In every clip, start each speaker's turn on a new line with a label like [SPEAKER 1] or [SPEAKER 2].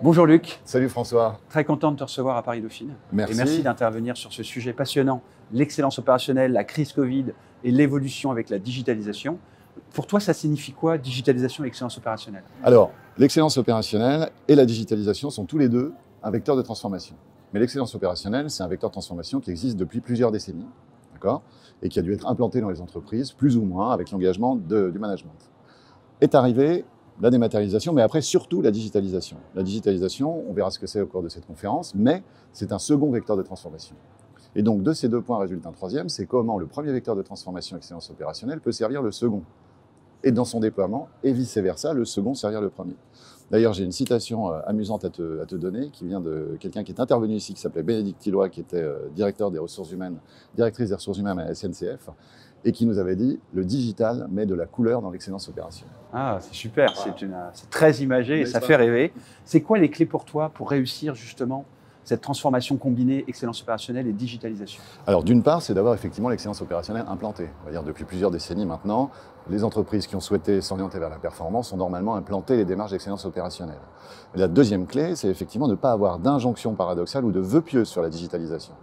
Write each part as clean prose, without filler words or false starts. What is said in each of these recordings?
[SPEAKER 1] Bonjour Luc.
[SPEAKER 2] Salut François.
[SPEAKER 1] Très content de te recevoir à Paris Dauphine.
[SPEAKER 2] Merci.
[SPEAKER 1] Et merci d'intervenir sur ce sujet passionnant, l'excellence opérationnelle, la crise Covid et l'évolution avec la digitalisation. Pour toi, ça signifie quoi, digitalisation et excellence opérationnelle?
[SPEAKER 2] Alors, l'excellence opérationnelle et la digitalisation sont tous les deux un vecteur de transformation. Mais l'excellence opérationnelle, c'est un vecteur de transformation qui existe depuis plusieurs décennies, d'accord, et qui a dû être implanté dans les entreprises, plus ou moins, avec l'engagement du management. Est arrivée la dématérialisation, mais après surtout la digitalisation. La digitalisation, on verra ce que c'est au cours de cette conférence, mais c'est un second vecteur de transformation. Et donc de ces deux points résulte un troisième, c'est comment le premier vecteur de transformation excellence opérationnelle peut servir le second. Et dans son déploiement, et vice-versa, le second servir le premier. D'ailleurs, j'ai une citation amusante à te donner, qui vient de quelqu'un qui est intervenu ici, qui s'appelait Bénédicte Tilloy, qui était directrice des ressources humaines à la SNCF, et qui nous avait dit « Le digital met de la couleur dans l'excellence opérationnelle ».
[SPEAKER 1] Ah, c'est super, voilà. C'est très imagé et ça fait rêver. C'est quoi les clés pour toi pour réussir justement cette transformation combinée excellence opérationnelle et digitalisation?
[SPEAKER 2] Alors d'une part, c'est d'avoir effectivement l'excellence opérationnelle implantée. On va dire depuis plusieurs décennies maintenant, les entreprises qui ont souhaité s'orienter vers la performance ont normalement implanté les démarches d'excellence opérationnelle. Et la deuxième clé, c'est effectivement de ne pas avoir d'injonction paradoxale ou de vœux pieux sur la digitalisation.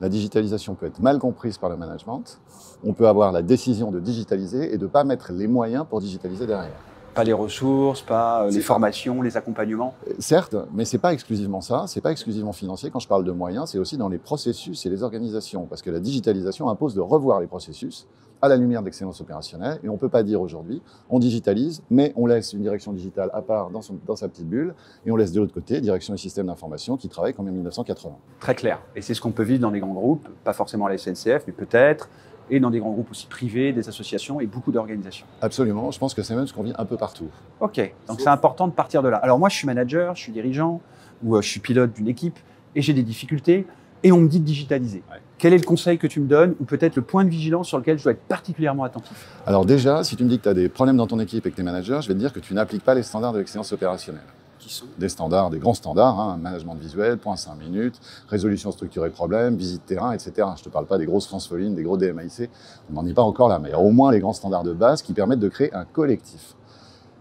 [SPEAKER 2] La digitalisation peut être mal comprise par le management. On peut avoir la décision de digitaliser et de ne pas mettre les moyens pour digitaliser derrière.
[SPEAKER 1] Pas les ressources, pas les formations, les accompagnements.
[SPEAKER 2] Certes, mais ce n'est pas exclusivement ça, ce n'est pas exclusivement financier. Quand je parle de moyens, c'est aussi dans les processus et les organisations, parce que la digitalisation impose de revoir les processus à la lumière d'excellence opérationnelle, et on ne peut pas dire aujourd'hui, on digitalise, mais on laisse une direction digitale à part dans sa petite bulle, et on laisse de l'autre côté, direction et système d'information qui travaille comme en 1980.
[SPEAKER 1] Très clair, et c'est ce qu'on peut vivre dans des grands groupes, pas forcément à la SNCF, mais peut-être, et dans des grands groupes aussi privés, des associations et beaucoup d'organisations.
[SPEAKER 2] Absolument, je pense que c'est même ce qu'on vit un peu partout.
[SPEAKER 1] Ok, donc c'est important de partir de là. Alors moi, je suis manager, je suis dirigeant, ou je suis pilote d'une équipe, et j'ai des difficultés, et on me dit de digitaliser. Ouais. Quel est le conseil que tu me donnes, ou peut-être le point de vigilance sur lequel je dois être particulièrement attentif?
[SPEAKER 2] Alors déjà, si tu me dis que tu as des problèmes dans ton équipe et que tu es manager, je vais te dire que tu n'appliques pas les standards de l'excellence opérationnelle.
[SPEAKER 1] Qui sont
[SPEAKER 2] des standards, des grands standards, management visuel, point 5 minutes, résolution structurée de problèmes, visite terrain, etc. Je ne te parle pas des grosses France Follines, des gros DMAIC, on n'en est pas encore là, mais il y a au moins les grands standards de base qui permettent de créer un collectif.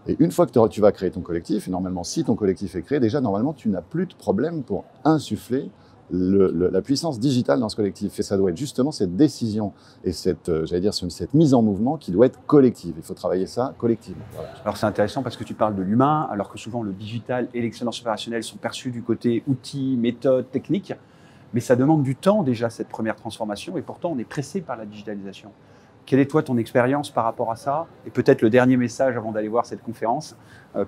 [SPEAKER 2] Et une fois que tu vas créer ton collectif, et normalement si ton collectif est créé, déjà normalement tu n'as plus de problème pour insuffler la puissance digitale dans ce collectif. Et ça doit être justement cette décision et cette mise en mouvement qui doit être collective. Il faut travailler ça collectivement. Voilà.
[SPEAKER 1] Alors c'est intéressant parce que tu parles de l'humain, alors que souvent le digital et l'excellence opérationnelle sont perçus du côté outils, méthodes, techniques. Mais ça demande du temps déjà, cette première transformation, et pourtant on est pressé par la digitalisation. Quelle est toi ton expérience par rapport à ça? Et peut-être le dernier message avant d'aller voir cette conférence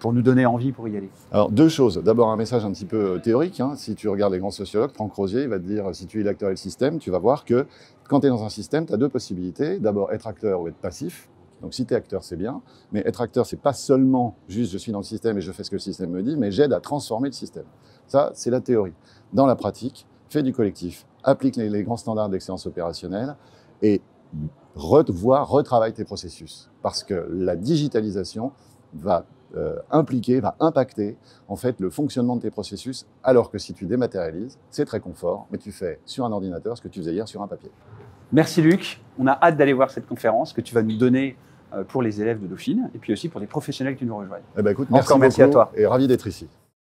[SPEAKER 1] pour nous donner envie pour y aller.
[SPEAKER 2] Alors deux choses. D'abord un message un petit peu théorique. Si tu regardes les grands sociologues, Franck Rosier il va te dire si tu es l'acteur et le système, tu vas voir que quand tu es dans un système, tu as deux possibilités. D'abord être acteur ou être passif. Donc si tu es acteur, c'est bien. Mais être acteur, c'est pas seulement juste je suis dans le système et je fais ce que le système me dit, mais j'aide à transformer le système. Ça, c'est la théorie. Dans la pratique, fais du collectif, applique les grands standards d'excellence opérationnelle et retravaille tes processus. Parce que la digitalisation va impacter en fait le fonctionnement de tes processus, alors que si tu dématérialises, c'est très confort, mais tu fais sur un ordinateur ce que tu faisais hier sur un papier.
[SPEAKER 1] Merci Luc, on a hâte d'aller voir cette conférence que tu vas nous donner pour les élèves de Dauphine et puis aussi pour les professionnels qui nous rejoignent.
[SPEAKER 2] Eh ben écoute,
[SPEAKER 1] merci à toi.
[SPEAKER 2] Et ravi d'être ici.